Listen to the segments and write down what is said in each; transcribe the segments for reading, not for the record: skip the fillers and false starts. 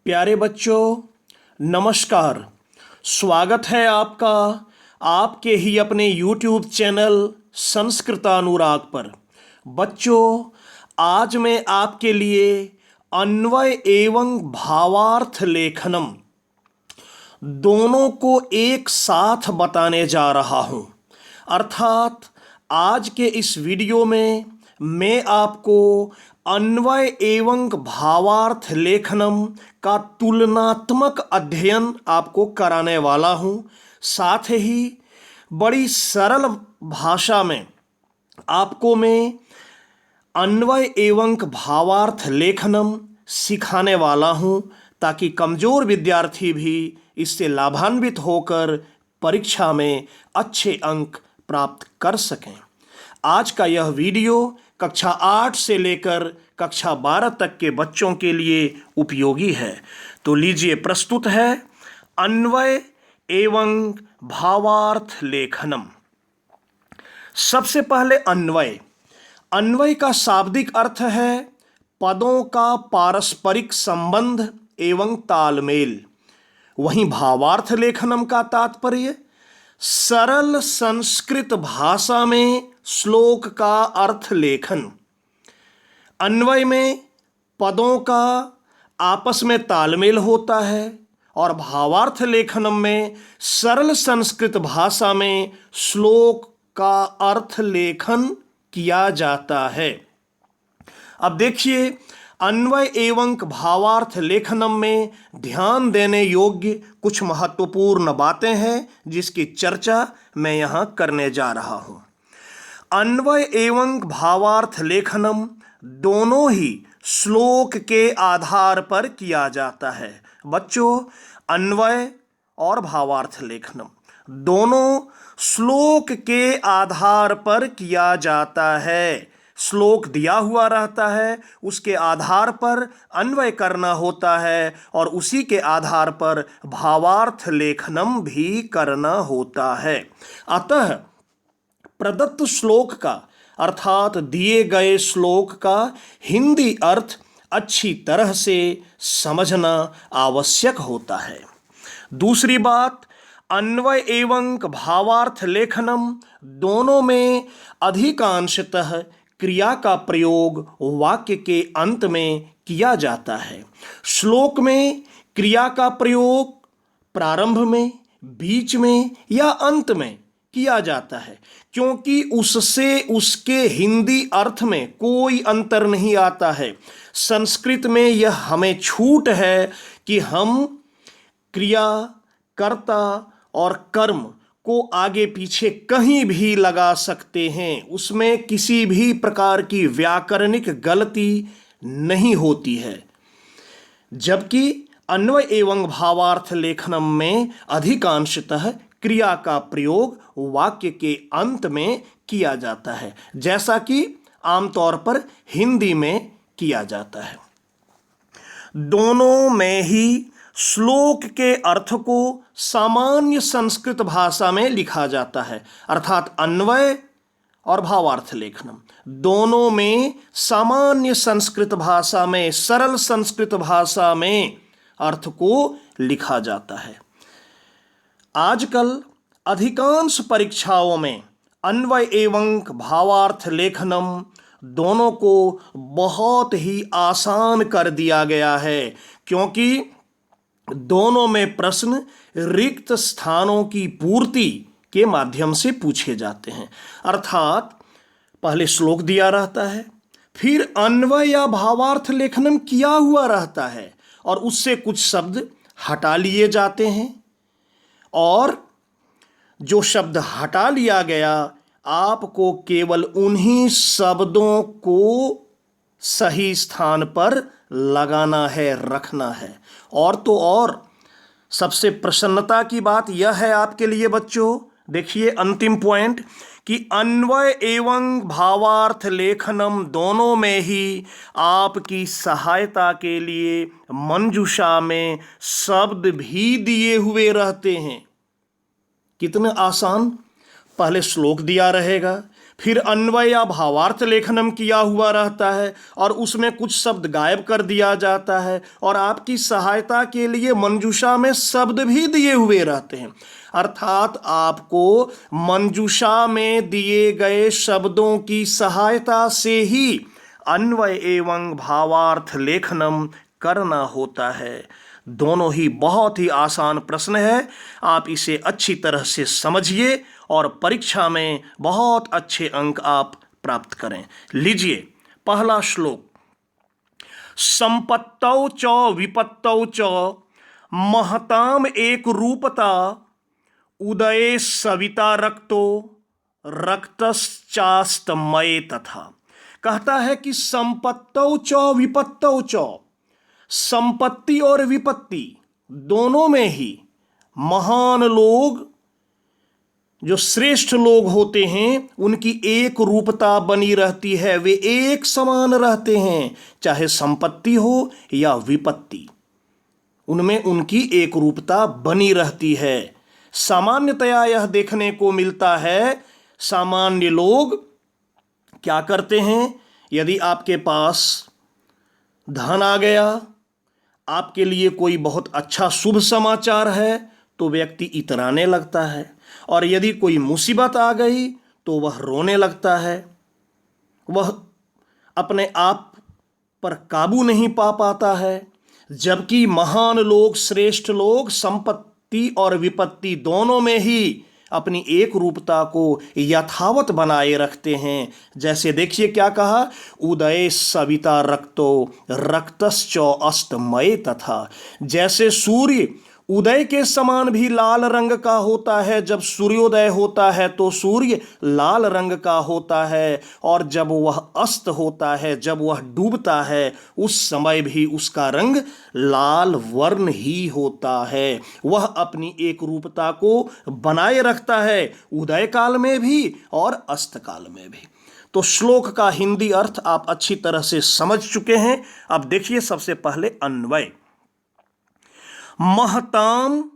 प्यारे बच्चों, नमस्कार। स्वागत है आपका आपके ही अपने YouTube चैनल संस्कृतानुराग पर। बच्चों, आज मैं आपके लिए अन्वय एवं भावार्थ लेखनम दोनों को एक साथ बताने जा रहा हूँ। अर्थात आज के इस वीडियो में मैं आपको अन्वय एवं भावार्थ लेखनम का तुलनात्मक अध्ययन आपको कराने वाला हूँ। साथ ही बड़ी सरल भाषा में आपको मैं अन्वय एवं भावार्थ लेखनम सिखाने वाला हूँ, ताकि कमज़ोर विद्यार्थी भी इससे लाभान्वित होकर परीक्षा में अच्छे अंक प्राप्त कर सकें। आज का यह वीडियो कक्षा 8 से लेकर कक्षा 12 तक के बच्चों के लिए उपयोगी है। तो लीजिए, प्रस्तुत है अन्वय एवं भावार्थ लेखनम। सबसे पहले अन्वय का शाब्दिक अर्थ है पदों का पारस्परिक संबंध एवं तालमेल। वहीं भावार्थ लेखनम का तात्पर्य सरल संस्कृत भाषा में श्लोक का अर्थ लेखन। अन्वय में पदों का आपस में तालमेल होता है और भावार्थ लेखनम में सरल संस्कृत भाषा में श्लोक का अर्थ लेखन किया जाता है। अब देखिए, अन्वय एवं भावार्थ लेखनम में ध्यान देने योग्य कुछ महत्वपूर्ण बातें हैं, जिसकी चर्चा मैं यहाँ करने जा रहा हूँ। अन्वय एवं भावार्थ लेखनम दोनों ही श्लोक के आधार पर किया जाता है। बच्चों, अन्वय और भावार्थ लेखनम दोनों श्लोक के आधार पर किया जाता है। श्लोक दिया हुआ रहता है, उसके आधार पर अन्वय करना होता है और उसी के आधार पर भावार्थ लेखनम भी करना होता है। अतः प्रदत्त श्लोक का अर्थात दिए गए श्लोक का हिंदी अर्थ अच्छी तरह से समझना आवश्यक होता है। दूसरी बात, अन्वय एवं भावार्थ लेखनम दोनों में अधिकांशतः क्रिया का प्रयोग वाक्य के अंत में किया जाता है। श्लोक में क्रिया का प्रयोग प्रारंभ में, बीच में या अंत में किया जाता है, क्योंकि उससे उसके हिंदी अर्थ में कोई अंतर नहीं आता है। संस्कृत में यह हमें छूट है कि हम क्रिया, कर्ता और कर्म को आगे पीछे कहीं भी लगा सकते हैं। उसमें किसी भी प्रकार की व्याकरणिक गलती नहीं होती है। जबकि अन्वय एवं भावार्थ लेखनम में अधिकांशतः क्रिया का प्रयोग वाक्य के अंत में किया जाता है, जैसा कि आमतौर पर हिंदी में किया जाता है। दोनों में ही श्लोक के अर्थ को सामान्य संस्कृत भाषा में लिखा जाता है। अर्थात अन्वय और भावार्थ लेखनम दोनों में सामान्य संस्कृत भाषा में, सरल संस्कृत भाषा में अर्थ को लिखा जाता है। आजकल अधिकांश परीक्षाओं में अन्वय एवं भावार्थ लेखनम दोनों को बहुत ही आसान कर दिया गया है, क्योंकि दोनों में प्रश्न रिक्त स्थानों की पूर्ति के माध्यम से पूछे जाते हैं। अर्थात पहले श्लोक दिया रहता है, फिर अन्वय या भावार्थ लेखनम किया हुआ रहता है और उससे कुछ शब्द हटा लिए जाते हैं, और जो शब्द हटा लिया गया आपको केवल उन्हीं शब्दों को सही स्थान पर लगाना है, रखना है। और तो और सबसे प्रसन्नता की बात यह है आपके लिए बच्चों, देखिए अंतिम पॉइंट, कि अन्वय एवं भावार्थ लेखनम दोनों में ही आपकी सहायता के लिए मंजूषा में शब्द भी दिए हुए रहते हैं। कितना आसान! पहले श्लोक दिया रहेगा, फिर अन्वय या भावार्थ लेखनम किया हुआ रहता है और उसमें कुछ शब्द गायब कर दिया जाता है और आपकी सहायता के लिए मंजूषा में शब्द भी दिए हुए रहते हैं। अर्थात आपको मंजूषा में दिए गए शब्दों की सहायता से ही अन्वय एवं भावार्थ लेखनम करना होता है। दोनों ही बहुत ही आसान प्रश्न है, आप इसे अच्छी तरह से समझिए और परीक्षा में बहुत अच्छे अंक आप प्राप्त करें। लीजिए पहला श्लोक, संपत्तौ च विपत्तौ च महताम एक रूपता उदये सविता रक्तो रक्तश्चास्तमये तथा। कहता है कि संपत्तौ च विपत्तौ च, संपत्ति और विपत्ति दोनों में ही महान लोग, जो श्रेष्ठ लोग होते हैं, उनकी एक रूपता बनी रहती है, वे एक समान रहते हैं, चाहे संपत्ति हो या विपत्ति, उनमें उनकी एक रूपता बनी रहती है। सामान्यतया यह देखने को मिलता है, सामान्य लोग क्या करते हैं, यदि आपके पास धन आ गया, आपके लिए कोई बहुत अच्छा शुभ समाचार है, तो व्यक्ति इतराने लगता है, और यदि कोई मुसीबत आ गई तो वह रोने लगता है, वह अपने आप पर काबू नहीं पा पाता है। जबकि महान लोग, श्रेष्ठ लोग संपत्ति और विपत्ति दोनों में ही अपनी एक रूपता को यथावत बनाए रखते हैं। जैसे देखिए क्या कहा, उदय सविता रक्तो रक्तश्च अस्तमये तथा। जैसे सूर्य उदय के समान भी लाल रंग का होता है, जब सूर्योदय होता है तो सूर्य लाल रंग का होता है, और जब वह अस्त होता है, जब वह डूबता है, उस समय भी उसका रंग लाल वर्ण ही होता है। वह अपनी एक रूपता को बनाए रखता है, उदय काल में भी और अस्त काल में भी। तो श्लोक का हिंदी अर्थ आप अच्छी तरह से समझ चुके हैं। अब देखिए सबसे पहले अन्वय। महताम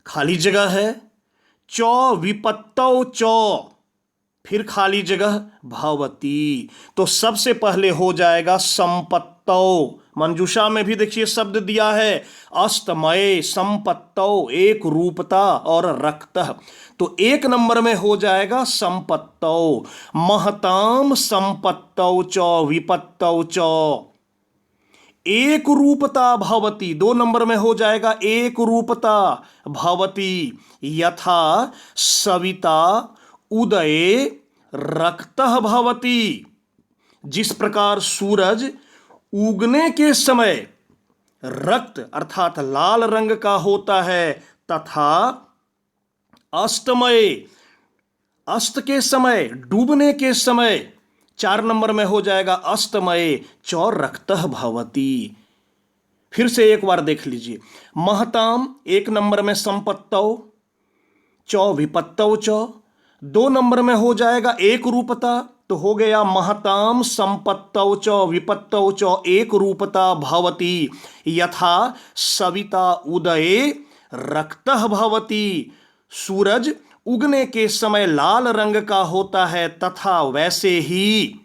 खाली जगह है, चौ विपत्तौ चौ फिर खाली जगह भवती, तो सबसे पहले हो जाएगा संपत्तौ। मंजूषा में भी देखिए शब्द दिया है अस्तमय, संपत्तौ एक रूपता और रक्तः, तो एक नंबर में हो जाएगा संपत्तौ। महताम संपत्तौ च विपत्तौ च एक रूपता भवती, दो नंबर में हो जाएगा एक रूपता भवती, यथा सविता उदये रक्तः भवती। जिस प्रकार सूरज उगने के समय रक्त अर्थात लाल रंग का होता है, तथा अस्तमय अस्त के समय, डूबने के समय, चार नंबर में हो जाएगा अस्तमय चौ रक्तः भवती। फिर से एक बार देख लीजिए, महताम एक नंबर में संपत्तौ, चौ विपत्तौ चौ, दो नंबर में हो जाएगा एक रूपता, तो हो गया महताम संपत्तौ च विपत्तौ च एक रूपता भवती, यथा सविता उदये रक्तः भवती। सूरज उगने के समय लाल रंग का होता है, तथा वैसे ही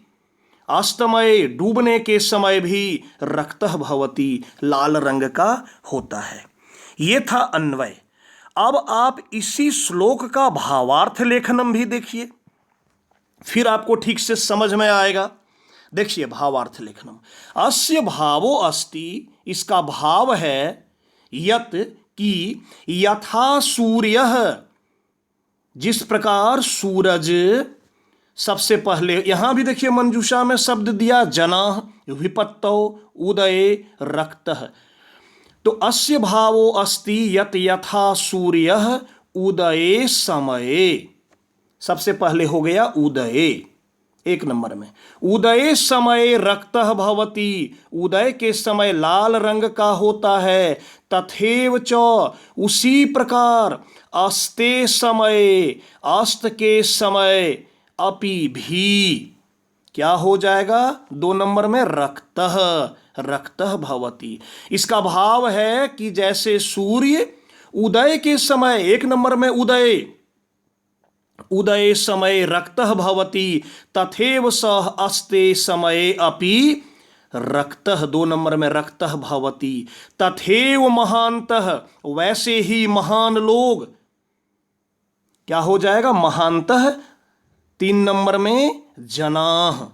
अस्तमय डूबने के समय भी रक्तः भवती लाल रंग का होता है। ये था अन्वय। अब आप इसी श्लोक का भावार्थ लेखनम भी देखिए, फिर आपको ठीक से समझ में आएगा। देखिए भावार्थ लेखनम, अस्य भावो अस्ति, इसका भाव है यत कि यथा सूर्यः, जिस प्रकार सूरज, सबसे पहले यहां भी देखिए मंजूषा में शब्द दिया जनाः विपत्तौ उदये रक्तः, तो अस्य भावो अस्ति यत यथा सूर्यः उदये समये, सबसे पहले हो गया उदये एक नंबर में, उदय समय रक्तः भवती, उदय के समय लाल रंग का होता है, तथैव च उसी प्रकार अस्ते समय, अस्त के समय, अपि भी क्या हो जाएगा, दो नंबर में रक्तः रक्तः भवती। इसका भाव है कि जैसे सूर्य उदय के समय, एक नंबर में उदय, उदय समय रक्तः भवति तथैव सः अस्ते समये अपि रक्तः, 2 नंबर में रक्तः भवति तथैव महान्तः, वैसे ही महान लोग क्या हो जाएगा, महान्तः 3 नंबर में जनाः,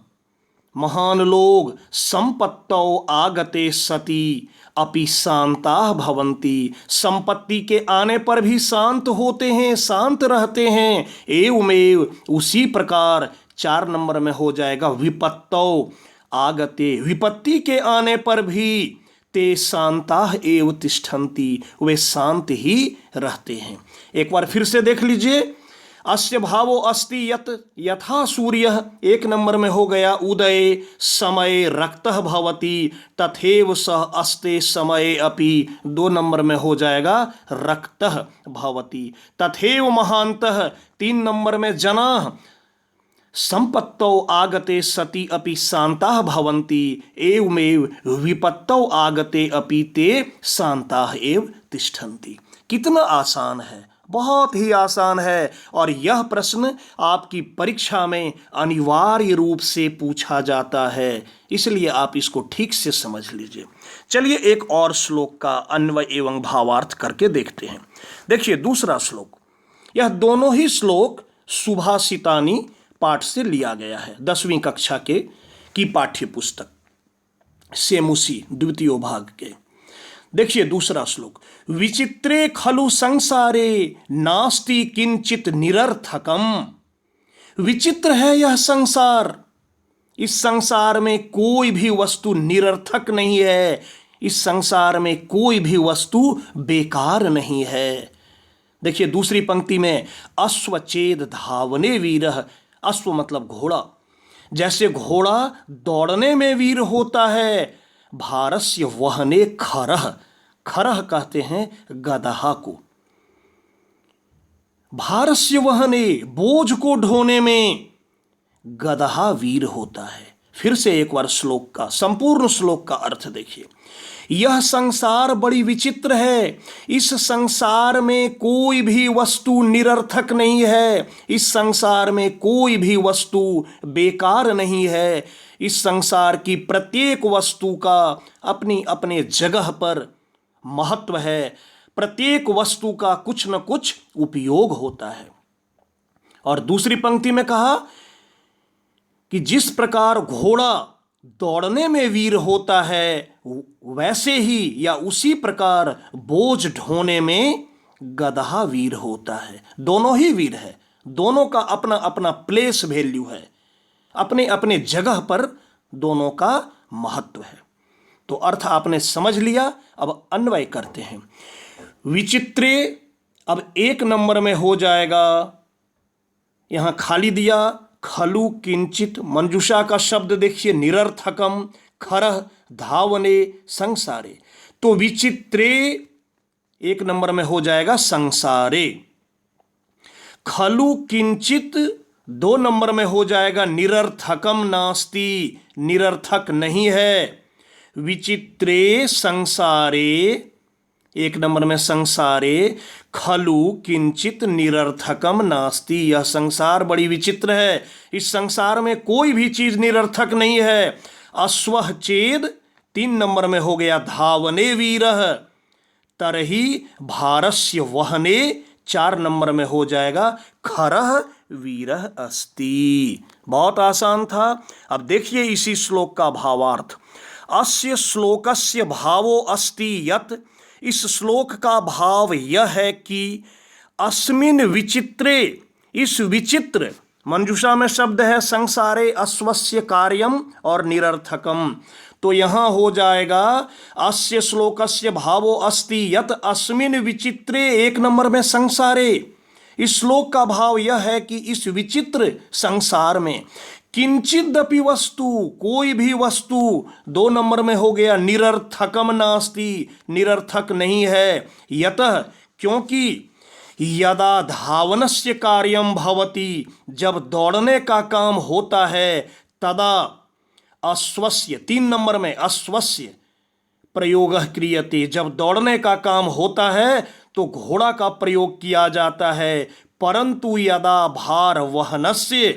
महान लोग संपत्तौ आगते सति अपि शांताः भवन्ति, संपत्ति के आने पर भी शांत होते हैं, शांत रहते हैं। एवमेव, उसी प्रकार 4 नंबर में हो जाएगा विपत्तौ आगते, विपत्ति के आने पर भी ते शांताः एव तिष्ठन्ति, वे शांत ही रहते हैं। एक बार फिर से देख लीजिए, अस्य भावो अस्ति यत यथा सूर्यः, 1 नंबर में हो गया उदय समय रक्तः भवति तथैव सः अस्ते समय अपि, 2 नंबर में हो जाएगा रक्तः भवति तथैव महान्तः, 3 नंबर में जनाः संपत्तौ आगते सति अपि शांताः भवन्ति एवमेव विपत्तौ आगते अपि ते शांताः एव तिष्ठन्ति। कितना आसान है, बहुत ही आसान है। और यह प्रश्न आपकी परीक्षा में अनिवार्य रूप से पूछा जाता है, इसलिए आप इसको ठीक से समझ लीजिए। चलिए एक और श्लोक का अन्वय एवं भावार्थ करके देखते हैं। देखिए दूसरा श्लोक, यह दोनों ही श्लोक सुभाषितानी पाठ से लिया गया है, 10वीं कक्षा की पाठ्य पुस्तक सेमुसी द्वितीय भाग के। देखिए दूसरा श्लोक, विचित्रे खलु संसारे नास्ति किंचित निरर्थकम, विचित्र है यह संसार, इस संसार में कोई भी वस्तु निरर्थक नहीं है, इस संसार में कोई भी वस्तु बेकार नहीं है। देखिए दूसरी पंक्ति में, अश्वचेद धावने वीरः, अश्व मतलब घोड़ा, जैसे घोड़ा दौड़ने में वीर होता है, भारस्य वहने खरह, खरह कहते हैं गदहा को, भारस्य वहने बोझ को ढोने में गदहा वीर होता है। फिर से एक बार श्लोक का, संपूर्ण श्लोक का अर्थ देखिए, यह संसार बड़ी विचित्र है, इस संसार में कोई भी वस्तु निरर्थक नहीं है, इस संसार में कोई भी वस्तु बेकार नहीं है, इस संसार की प्रत्येक वस्तु का अपनी अपने जगह पर महत्व है, प्रत्येक वस्तु का कुछ न कुछ उपयोग होता है। और दूसरी पंक्ति में कहा कि जिस प्रकार घोड़ा दौड़ने में वीर होता है, वैसे ही या उसी प्रकार बोझ ढोने में गदहा वीर होता है। दोनों ही वीर है, दोनों का अपना अपना प्लेस वैल्यू है, अपने अपने जगह पर दोनों का महत्व है। तो अर्थ आपने समझ लिया, अब अन्वय करते हैं। विचित्रे, अब 1 नंबर में हो जाएगा, यहां खाली दिया, खलु किंचित, मंजूषा का शब्द देखिए, निरर्थकम, खरह धावने संसारे, तो विचित्रे 1 नंबर में हो जाएगा संसारे, खलु किंचित 2 नंबर में हो जाएगा निरर्थकम नास्ति, निरर्थक नहीं है, विचित्रे संसारे 1 नंबर में संसारे खलु किंचित निरर्थकम नास्ति, यह संसार बड़ी विचित्र है, इस संसार में कोई भी चीज निरर्थक नहीं है। अश्वः चेद 3 नंबर में हो गया धावने वीरः, तरही भारस्य वहने 4 नंबर में हो जाएगा खरः वीरः अस्ति। बहुत आसान था। अब देखिए इसी श्लोक का भावार्थ, अस्य श्लोकस्य भावो अस्ति यत्, इस श्लोक का भाव यह है कि अस्मिन् विचित्रे, इस विचित्र, मंजूषा में शब्द है संसारे अश्वस्य कार्यम और निरर्थकम, तो यहां हो जाएगा अस्य श्लोकस्य भावो अस्ति यत् अस्मिन् विचित्रे 1 नंबर में संसारे, इस श्लोक का भाव यह है कि इस विचित्र संसार में किंचिदपि वस्तु, कोई भी वस्तु, 2 नंबर में हो गया निरर्थकम नास्ति, निरर्थक नहीं है, यतः, क्योंकि यदा धावनस्य कार्यम भवति, जब दौड़ने का काम होता है, तदा अश्वस्य, 3 नंबर में अश्वस्य प्रयोगः क्रियते, जब दौड़ने का काम होता है तो घोड़ा का प्रयोग किया जाता है, परंतु यदा भार वहनस्य,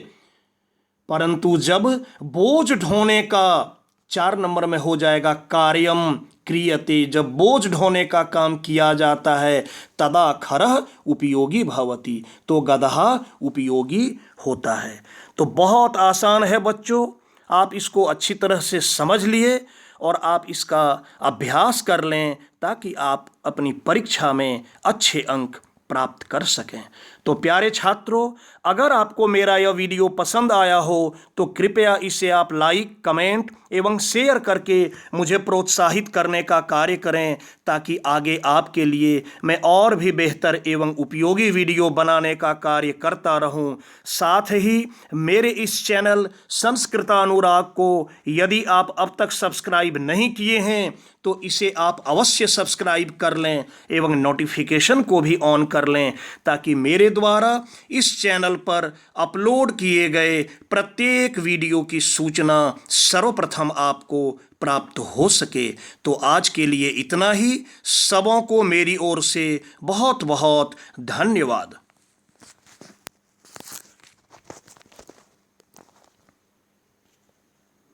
परंतु जब बोझ ढोने का, 4 नंबर में हो जाएगा कार्यम क्रियते, जब बोझ ढोने का काम किया जाता है, तदा खरः उपयोगी भवति, तो गदहा उपयोगी होता है। तो बहुत आसान है बच्चों, आप इसको अच्छी तरह से समझ लिए और आप इसका अभ्यास कर लें ताकि आप अपनी परीक्षा में अच्छे अंक प्राप्त कर सकें। तो प्यारे छात्रों, अगर आपको मेरा यह वीडियो पसंद आया हो तो कृपया इसे आप लाइक, कमेंट एवं शेयर करके मुझे प्रोत्साहित करने का कार्य करें, ताकि आगे आपके लिए मैं और भी बेहतर एवं उपयोगी वीडियो बनाने का कार्य करता रहूं। साथ ही मेरे इस चैनल संस्कृतानुराग को यदि आप अब तक सब्सक्राइब नहीं किए हैं तो इसे आप अवश्य सब्सक्राइब कर लें एवं नोटिफिकेशन को भी ऑन कर लें, ताकि मेरे द्वारा इस चैनल पर अपलोड किए गए प्रत्येक वीडियो की सूचना सर्वप्रथम आपको प्राप्त हो सके। तो आज के लिए इतना ही। सबों को मेरी ओर से बहुत बहुत धन्यवाद।